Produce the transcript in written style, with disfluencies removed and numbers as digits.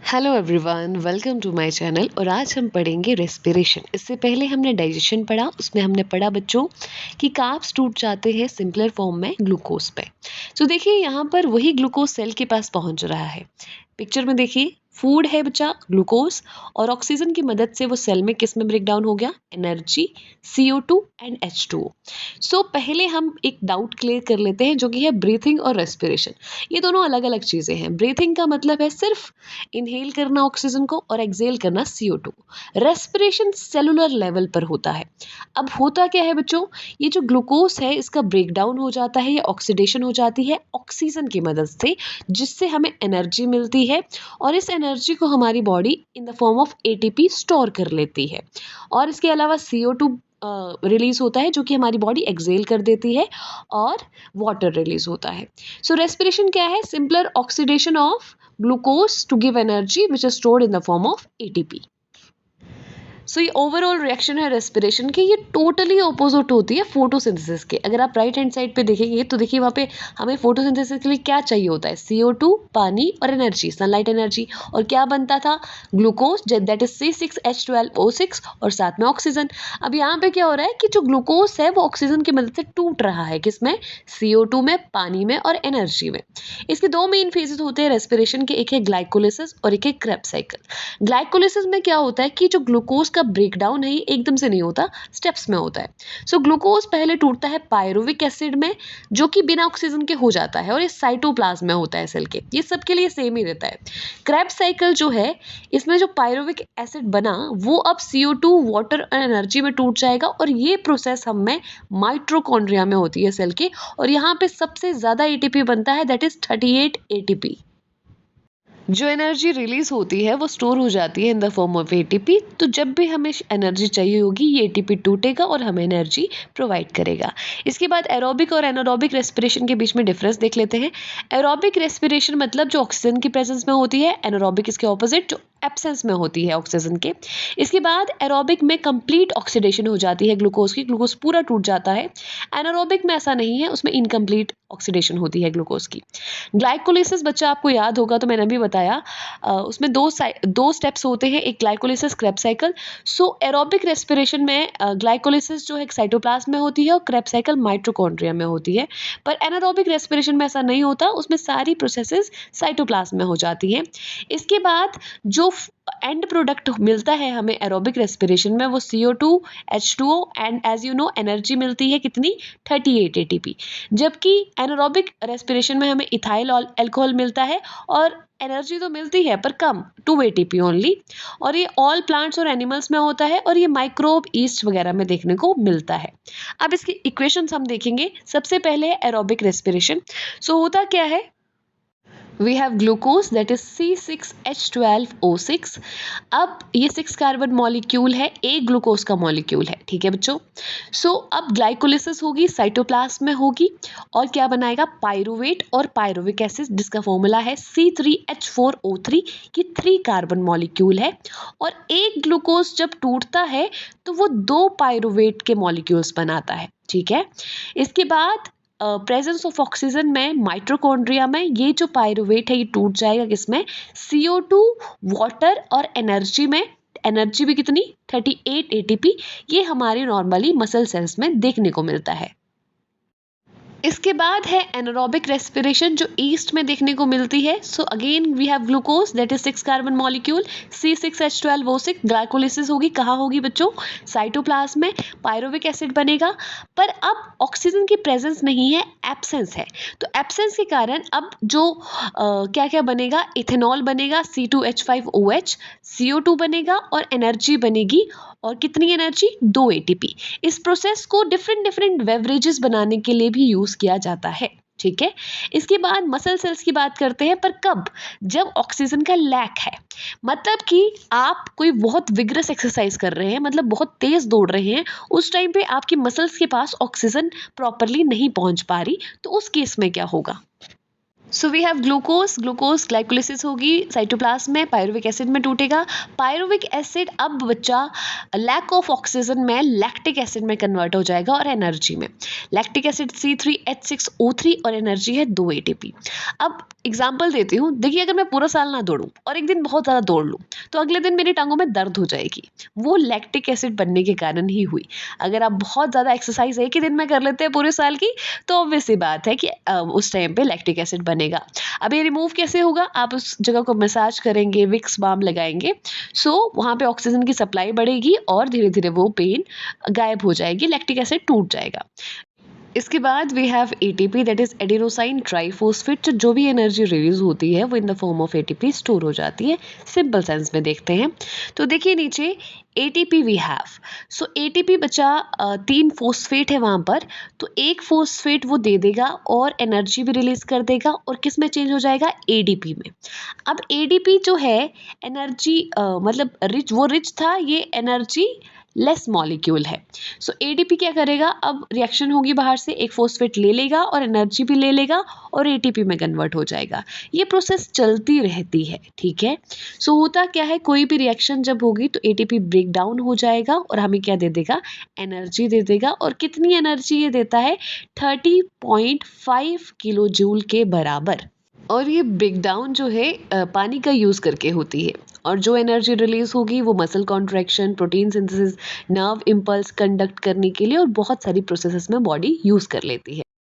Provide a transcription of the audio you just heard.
Hello everyone, welcome to my channel. और आज हम पढ़ेंगे रेस्पिरेशन। इससे पहले हमने डाइजेशन पढ़ा, उसमें हमने पढ़ा बच्चों कि कार्ब्स टूट जाते हैं सिंपलर फॉर्म में ग्लूकोज पे। तो देखिए यहाँ पर वही ग्लूकोज सेल के पास पहुंच रहा है। पिक्चर में देखिए फूड है बच्चा ग्लूकोज, और ऑक्सीजन की मदद से वो सेल में किस में ब्रेक डाउन हो गया, एनर्जी, CO2 एंड H2O। सो पहले हम एक डाउट क्लियर कर लेते हैं जो कि है ब्रीथिंग और रेस्पिरेशन। ये दोनों अलग अलग चीज़ें हैं। ब्रीथिंग का मतलब है सिर्फ इनहेल करना ऑक्सीजन को और एक्सहेल करना CO2। रेस्पिरेशन सेलुलर लेवल पर होता है। अब होता क्या है बच्चों, ये जो ग्लूकोज है इसका ब्रेक डाउन हो जाता है या ऑक्सीडेशन हो जाती है ऑक्सीजन की मदद से, जिससे हमें एनर्जी मिलती है और इस एनर्जी को हमारी body in the form of ATP store कर लेती है। और इसके अलावा CO2 रिलीज होता है जो कि हमारी बॉडी एक्सहेल कर देती है, और वाटर रिलीज होता है। सो रेस्पिरेशन क्या है, simpler oxidation of glucose to give energy which is stored in the form of ATP। सो ये ओवरऑल रिएक्शन है रेस्पिरेशन की, ये टोटली ऑपोजिट होती है फोटोसिंथेसिस के। अगर आप राइट हैंड साइड पे देखेंगे तो देखिए वहाँ पे हमें फोटोसिंथेसिस के लिए क्या चाहिए होता है, CO2, पानी और एनर्जी, सनलाइट एनर्जी। और क्या बनता था, ग्लूकोज, दैट इज C6H12O6 और साथ में ऑक्सीजन। अब यहाँ पे क्या हो रहा है कि जो ग्लूकोज है वो ऑक्सीजन की मदद से टूट रहा है, किसमें, CO2 में, पानी में और एनर्जी में। इसके दो मेन फेजेस होते हैं रेस्पिरेशन के, एक है ग्लाइकोलिसिस और एक है क्रेब्स साइकिल। ग्लाइकोलिसिस में क्या होता है कि जो ग्लूकोज का ब्रेकडाउन है ये एकदम से नहीं होता, स्टेप्स में होता है। सो ग्लूकोज पहले टूटता है पायरुविक एसिड में, जो कि बिना ऑक्सीजन के हो जाता है, और ये साइटोप्लाज्म में होता है सेल के। ये सबके लिए सेम ही रहता है। क्रेब्स साइकिल जो है, इसमें जो पायरुविक एसिड बना वो अब CO2, वाटर और एनर्जी में टूट जाएगा, और ये प्रोसेस हम में माइटोकॉन्ड्रिया में होती है सेल के। और यहाँ पे सबसे ज्यादा ATP बनता है, दैट इज 38 ATP। जो एनर्जी रिलीज होती है वो स्टोर हो जाती है इन द फॉर्म ऑफ ATP। तो जब भी हमें एनर्जी चाहिए होगी ये ATP टूटेगा और हमें एनर्जी प्रोवाइड करेगा। इसके बाद एरोबिक और एनारोबिक रेस्पिरेशन के बीच में डिफरेंस देख लेते हैं। एरोबिक रेस्पिरेशन मतलब जो ऑक्सीजन की प्रेजेंस में होती है, एनारोबिक इसके ऑपोजिट जो एब्सेंस में होती है ऑक्सीजन के। इसके बाद एरोबिक में कंप्लीट ऑक्सीडेशन हो जाती है ग्लूकोज की, ग्लूकोज पूरा टूट जाता है। एनारोबिक में ऐसा नहीं है, उसमें इनकम्प्लीट ऑक्सीडेशन होती है ग्लूकोज की। ग्लाइकोलिसिस बच्चा आपको याद होगा तो मैंने अभी बताया, उसमें दो स्टेप्स होते हैं, एक ग्लाइकोलिसिस, क्रेब्स साइकिल। सो एरोबिक रेस्पिरेशन में ग्लाइकोलिसिस जो है साइटोप्लाज्म में होती है और क्रेब्स साइकिल माइटोकॉन्ड्रिया में होती है। पर एनारोबिक रेस्पिरेशन में ऐसा नहीं होता, उसमें सारी प्रोसेसेस साइटोप्लाज्म में हो जाती हैं। इसके बाद जो एंड प्रोडक्ट मिलता है हमें एरोबिक रेस्पिरेशन में, वो CO2, H2O and as you know energy मिलती है कितनी, 38 ATP। जबकि एनारोबिक रेस्पिरेशन में हमें इथाइल अल्कोहल मिलता है और एनर्जी तो मिलती है पर कम, 2 ATP ओनली। और ये ऑल प्लांट्स और एनिमल्स में होता है, और ये माइक्रोब, ईस्ट वगैरह में देखने को मिलता है। अब इसकी इक्वेशंस हम देखेंगे। सबसे पहले है एरोबिक रेस्पिरेशन। सो होता क्या है, we have glucose that is C6H12O6। अब ये 6 कार्बन मॉलिक्यूल है, एक ग्लूकोज का मॉलिक्यूल है, ठीक है बच्चों। सो अब ग्लाइकोलिसिस होगी, साइटोप्लाज्म में होगी, और क्या बनाएगा, पायरुवेट और पायरुविक एसिड, जिसका फॉर्मूला है C3H4O3 की 3 कार्बन मॉलिक्यूल है। और एक ग्लूकोज जब टूटता है तो वो 2 पायरुवेट के मॉलिक्यूल्स बनाता है, ठीक है। इसके बाद प्रेजेंस ऑफ ऑक्सीजन में माइटोकॉन्ड्रिया में ये जो पायरुवेट है ये टूट जाएगा किसमें, CO2, वाटर और एनर्जी में। एनर्जी भी कितनी, 38 ATP। ये हमारी नॉर्मली मसल सेल्स में देखने को मिलता है। इसके बाद है एनारोबिक रेस्पिरेशन जो ईस्ट में देखने को मिलती है। So again we have glucose that is 6 carbon molecule, C6H12O6। Glycolysis होगी, कहाँ होगी बच्चों, साइटोप्लाज्म में, पायरुविक एसिड बनेगा। पर अब ऑक्सीजन की प्रेजेंस नहीं है, एब्सेंस है। तो एब्सेंस के कारण अब जो क्या क्या बनेगा, इथेनॉल बनेगा, C2H5OH, CO2 बनेगा और एनर्जी बनेगी। और कितनी एनर्जी, 2 ATP। इस प्रोसेस को डिफरेंट बेवरेजेस बनाने के लिए भी यूज किया जाता है, ठीक है। इसके बाद मसल सेल्स की बात करते हैं, पर कब, जब ऑक्सीजन का लैक है। मतलब कि आप कोई बहुत विग्रस एक्सरसाइज कर रहे हैं, मतलब बहुत तेज दौड़ रहे हैं, उस टाइम पे आपकी मसल्स के पास ऑक्सीजन प्रॉपरली नहीं पहुंच पा रही, तो उस केस में क्या होगा। So we have glucose, glycolysis होगी साइटोप्लाज्म में, पायरुविक एसिड में टूटेगा। पायरुविक एसिड अब बच्चा लैक ऑफ ऑक्सीजन में लैक्टिक एसिड में कन्वर्ट हो जाएगा और एनर्जी में। लैक्टिक एसिड C3H6O3 और एनर्जी है 2 ATP। अब एग्जाम्पल देती हूँ, देखिए अगर मैं पूरा साल ना दौड़ूं और एक दिन बहुत ज़्यादा दौड़ लूं तो अगले दिन मेरी टांगों में दर्द हो जाएगी। वो लैक्टिक एसिड बनने के कारण ही हुई। अगर आप बहुत ज़्यादा एक्सरसाइज एक ही दिन में कर लेते हैं पूरे साल की, तो ऑब्वियस सी बात है कि उस टाइम पे लैक्टिक एसिड बनेगा। अब ये रिमूव कैसे होगा? आप उस जगह को मसाज करेंगे, विक्स बाम लगाएंगे, सो वहाँ पे ऑक्सीजन की सप्लाई बढ़ेगी और धीरे धीरे वो पेन गायब हो जाएगी, लैक्टिक एसिड टूट जाएगा। इसके बाद we have ATP, that is adenosine triphosphate. जो भी एनर्जी रिलीज होती है वो in the form of ATP store हो जाती है। सिंपल सेंस में देखते हैं तो देखिए नीचे ATP we have. So ATP बचा 3 फॉस्फेट है वहाँ पर, तो एक फॉस्फेट वो दे देगा और एनर्जी भी रिलीज कर देगा और किस में चेंज हो जाएगा? एडीपी में। अब एडीपी जो है एनर्जी मतलब रिच था, ये एनर्जी लेस मॉलिक्यूल है। सो एडीपी क्या करेगा? अब रिएक्शन होगी बाहर से, एक फॉस्फेट ले लेगा और एनर्जी भी ले लेगा और एटीपी में कन्वर्ट हो जाएगा। ये प्रोसेस चलती रहती है, ठीक है। सो होता क्या है, कोई भी रिएक्शन जब होगी तो एटीपी ब्रेक डाउन हो जाएगा और हमें क्या दे देगा? एनर्जी दे देगा। और कितनी एनर्जी ये देता है? 30.5 किलो जूल के बराबर। और ये ब्रेक डाउन जो है पानी का यूज़ करके होती है। और जो एनर्जी रिलीज होगी वो muscle contraction, protein synthesis, nerve impulse conduct करने के लिए और बहुत सारी प्रोसेसेस में बॉडी यूज़ कर लेती है।